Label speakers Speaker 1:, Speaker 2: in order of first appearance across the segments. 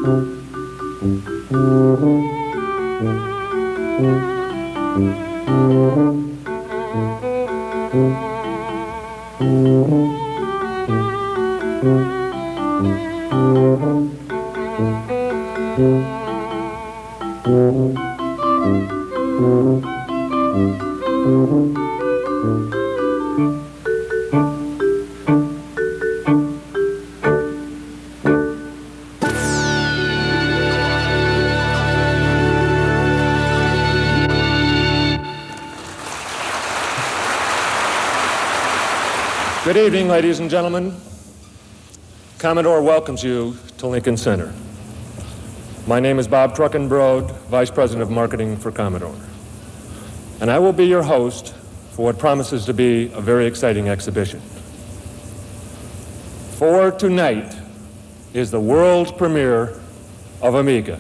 Speaker 1: Good evening, ladies and gentlemen. Commodore welcomes you to Lincoln Center. My name is Bob Truckenbrode, Vice President of Marketing for Commodore. And I will be your host for what promises to be a very exciting exhibition. For tonight is the world premiere of Amiga.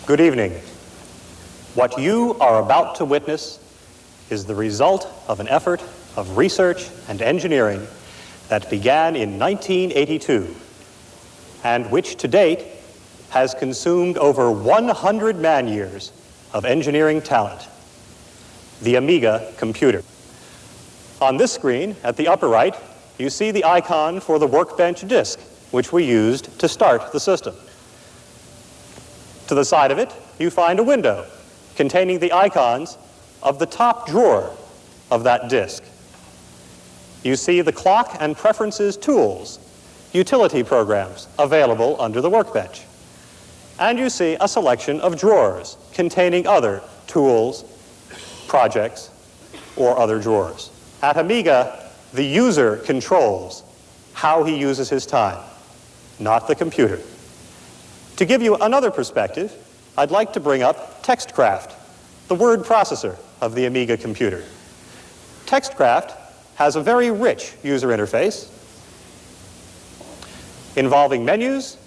Speaker 2: Good evening. What you are about to witness is the result of an effort of research and engineering that began in 1982 and which to date has consumed over 100 man-years of engineering talent, the Amiga computer. On this screen, at the upper right, you see the icon for the workbench disk, which we used to start the system. To the side of it, you find a window containing the icons of the top drawer of that disk. You see the clock and preferences tools, utility programs available under the workbench. And you see a selection of drawers containing other tools, projects, or other drawers. At Amiga, the user controls how he uses his time, not the computer. To give you another perspective, I'd like to bring up TextCraft, the word processor of the Amiga computer. TextCraft has a very rich user interface involving menus,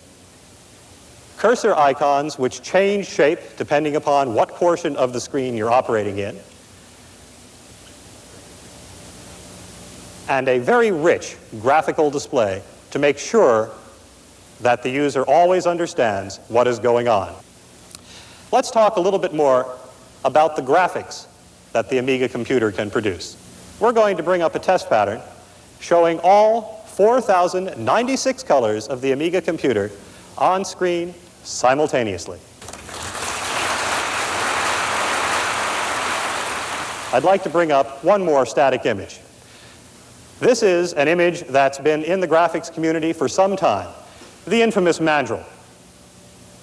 Speaker 2: cursor icons which change shape depending upon what portion of the screen you're operating in, and a very rich graphical display to make sure that the user always understands what is going on. Let's talk a little bit more about the graphics that the Amiga computer can produce. We're going to bring up a test pattern showing all 4,096 colors of the Amiga computer on screen simultaneously. I'd like to bring up one more static image. This is an image that's been in the graphics community for some time, the infamous mandrel,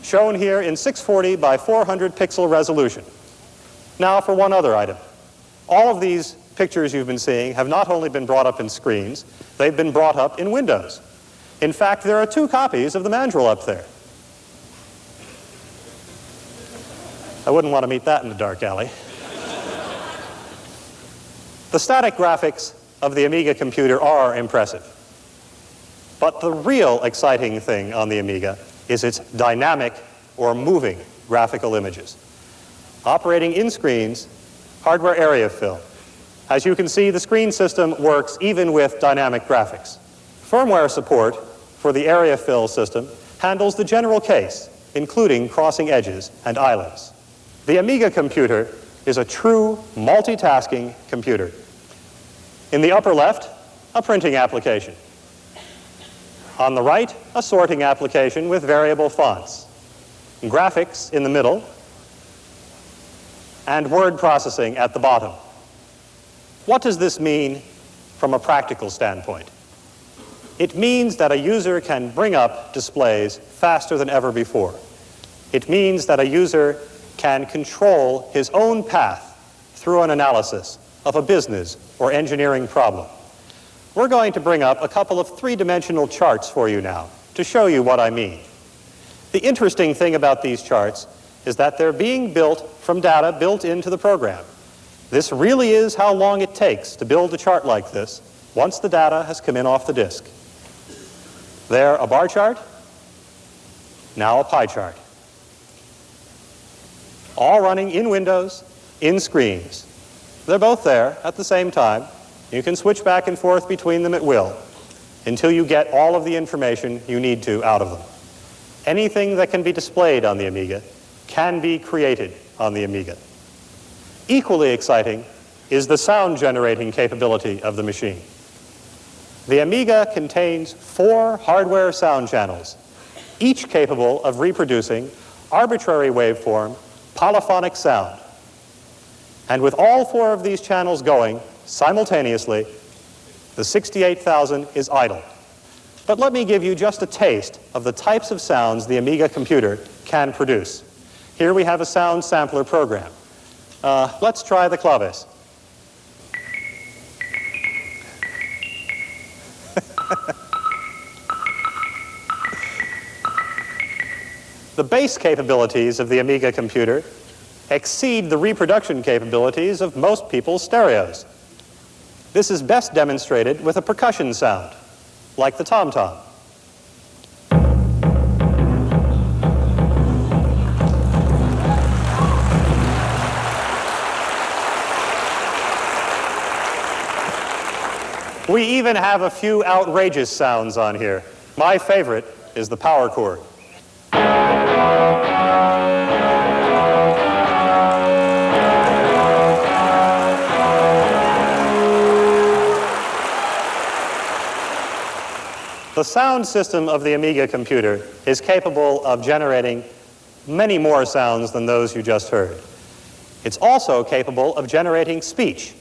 Speaker 2: shown here in 640 by 400 pixel resolution. Now for one other item. All of these pictures you've been seeing have not only been brought up in screens, they've been brought up in windows. In fact, there are 2 copies of the mandrel up there. I wouldn't want to meet that in the dark alley. The static graphics of the Amiga computer are impressive. But the real exciting thing on the Amiga is its dynamic or moving graphical images. Operating in screens, hardware area fill. As you can see, the screen system works even with dynamic graphics. Firmware support for the area fill system handles the general case, including crossing edges and islands. The Amiga computer is a true multitasking computer. In the upper left, a printing application. On the right, a sorting application with variable fonts. Graphics in the middle, and word processing at the bottom. What does this mean from a practical standpoint? It means that a user can bring up displays faster than ever before. It means that a user can control his own path through an analysis of a business or engineering problem. We're going to bring up a couple of 3-dimensional charts for you now to show you what I mean. The interesting thing about these charts is that they're being built from data built into the program. This really is how long it takes to build a chart like this once the data has come in off the disk. There, a bar chart, now a pie chart. all running in windows, in screens. They're both there at the same time. You can switch back and forth between them at will until you get all of the information you need to out of them. Anything that can be displayed on the Amiga can be created on the Amiga. Equally exciting is the sound generating capability of the machine. The Amiga contains 4 hardware sound channels, each capable of reproducing arbitrary waveform polyphonic sound. And with all 4 of these channels going simultaneously, the 68,000 is idle. But let me give you just a taste of the types of sounds the Amiga computer can produce. Here we have a sound sampler program. Let's try the claves. The bass capabilities of the Amiga computer exceed the reproduction capabilities of most people's stereos. This is best demonstrated with a percussion sound, like the tom-tom. We even have a few outrageous sounds on here. My favorite is the power chord. The sound system of the Amiga computer is capable of generating many more sounds than those you just heard. It's also capable of generating speech,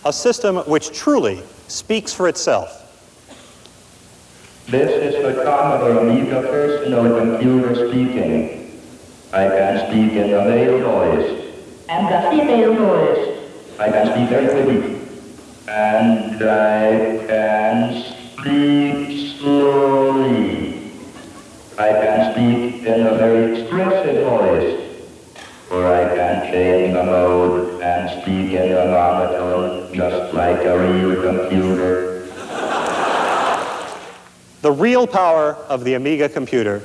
Speaker 2: a system which truly speaks for itself.
Speaker 3: This is the Commodore Amiga personal computer speaking. I can speak in the male voice.
Speaker 4: And the female voice.
Speaker 3: I can speak very quickly. And I can speak slowly. I can speak in a very expressive voice. Or I can change the mode and speak in a monotone just like a real computer.
Speaker 2: The real power of the Amiga computer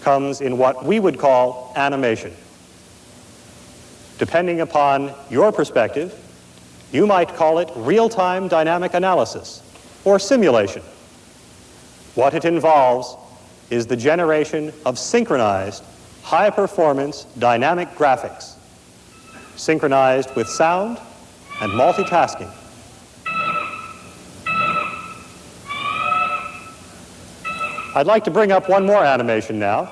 Speaker 2: comes in what we would call animation. Depending upon your perspective, you might call it real-time dynamic analysis or simulation. What it involves is the generation of synchronized, high-performance dynamic graphics, synchronized with sound and multitasking. I'd like to bring up one more animation now.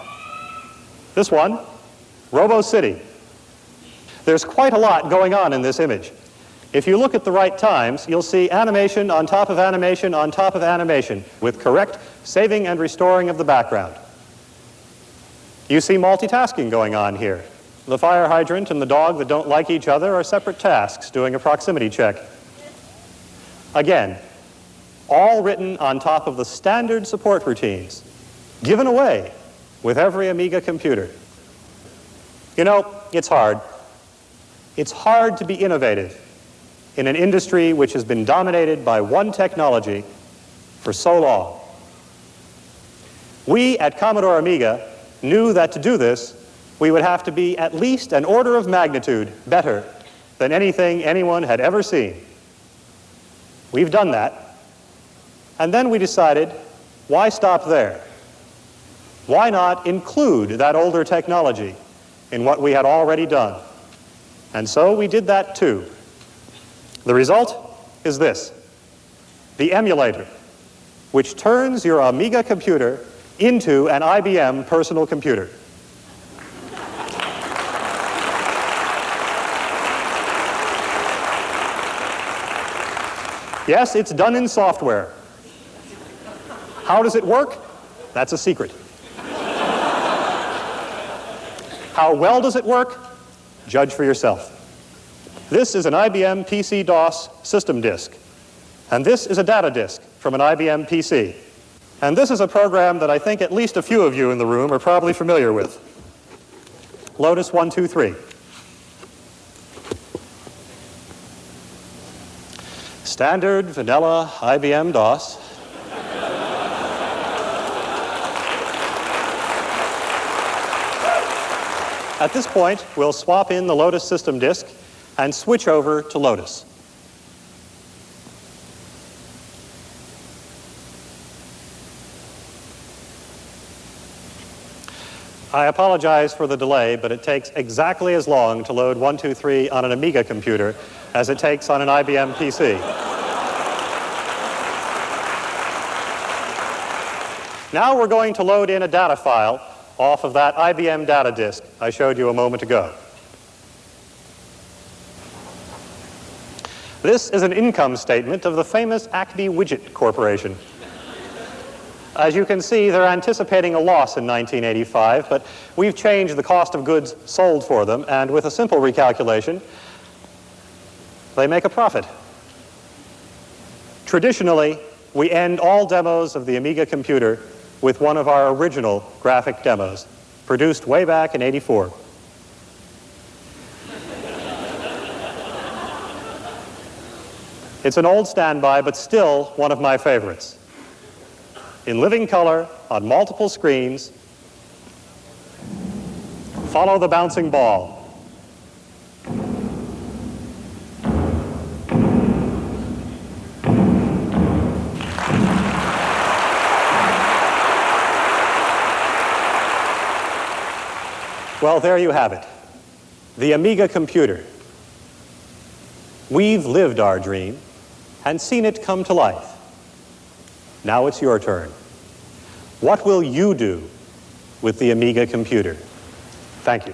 Speaker 2: This one, Robo City. There's quite a lot going on in this image. If you look at the right times, you'll see animation on top of animation on top of animation with correct saving and restoring of the background. You see multitasking going on here. The fire hydrant and the dog that don't like each other are separate tasks doing a proximity check. Again, all written on top of the standard support routines, given away with every Amiga computer. You know, it's hard. It's hard to be innovative in an industry which has been dominated by one technology for so long. We at Commodore Amiga knew that to do this, we would have to be at least an order of magnitude better than anything anyone had ever seen. We've done that. And then we decided, why stop there? Why not include that older technology in what we had already done? And so we did that too. The result is this: the emulator, which turns your Amiga computer into an IBM personal computer. Yes, it's done in software. How does it work? That's a secret. How well does it work? Judge for yourself. This is an IBM PC-DOS system disk. And this is a data disk from an IBM PC. And this is a program that I think at least a few of you in the room are probably familiar with. Lotus 123. Standard vanilla IBM DOS. At this point, we'll swap in the Lotus system disk and switch over to Lotus. I apologize for the delay, but it takes exactly as long to load 123 on an Amiga computer as it takes on an IBM PC. Now we're going to load in a data file off of that IBM data disk I showed you a moment ago. This is an income statement of the famous Acme Widget Corporation. As you can see, they're anticipating a loss in 1985, but we've changed the cost of goods sold for them, and with a simple recalculation, they make a profit. Traditionally, we end all demos of the Amiga computer with one of our original graphic demos, produced way back in '84. It's an old standby, but still one of my favorites. In living color, on multiple screens, follow the bouncing ball. Well, there you have it. The Amiga computer. We've lived our dream and seen it come to life. Now it's your turn. What will you do with the Amiga computer? Thank you.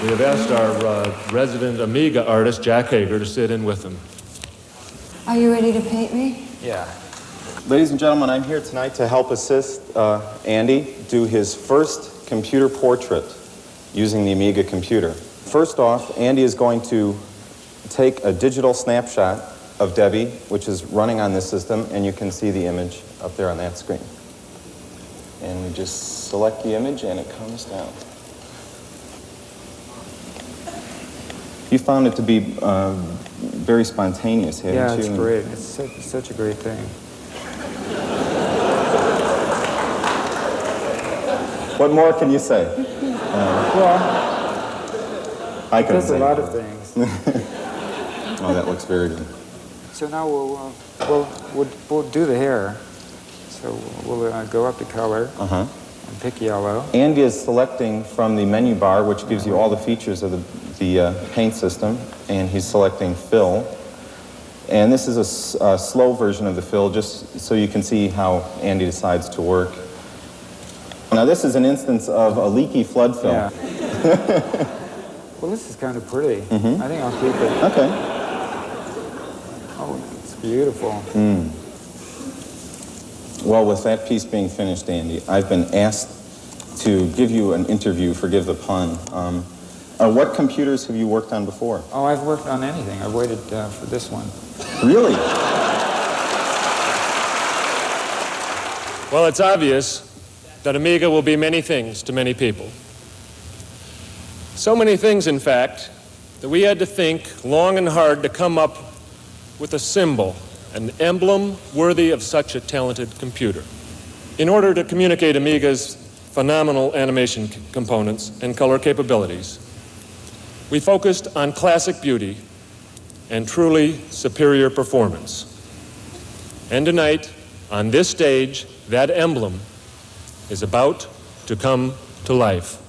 Speaker 1: We have asked our resident Amiga artist, Jack Hager, to sit in with them.
Speaker 5: Are you ready to paint me?
Speaker 6: Yeah. Ladies and gentlemen, I'm here tonight to help assist Andy do his first computer portrait using the Amiga computer. First off, Andy is going to take a digital snapshot of Debbie, which is running on this system, and you can see the image up there on that screen. And we just select the image, and it comes down. You found it to be very spontaneous, haven't you?
Speaker 7: Yeah, it's great. It's such a great thing.
Speaker 6: What more can you say?
Speaker 7: Well,
Speaker 6: I can
Speaker 7: does
Speaker 6: say
Speaker 7: a lot of things.
Speaker 6: Oh, that looks very good.
Speaker 7: So now we'll do the hair. So we'll go up to color and pick yellow.
Speaker 6: Andy is selecting from the menu bar, which gives you all the features of the paint system, and he's selecting fill. And this is a slow version of the fill, just so you can see how Andy decides to work. Now this is an instance of a leaky flood fill.
Speaker 7: Yeah. Well, this is kind of pretty. I think I'll keep it.
Speaker 6: Okay.
Speaker 7: Oh, it's beautiful.
Speaker 6: Well, with that piece being finished, Andy, I've been asked to give you an interview, forgive the pun. What computers have you worked on before?
Speaker 7: Oh, I've worked on anything. I've waited for this one.
Speaker 6: Really?
Speaker 1: Well, it's obvious that Amiga will be many things to many people. So many things, in fact, that we had to think long and hard to come up with a symbol, an emblem worthy of such a talented computer. In order to communicate Amiga's phenomenal animation components and color capabilities, we focused on classic beauty and truly superior performance. And tonight, on this stage, that emblem is about to come to life.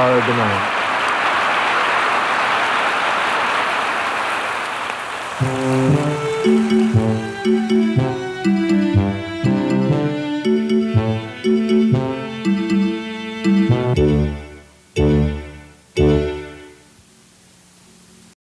Speaker 1: are benign.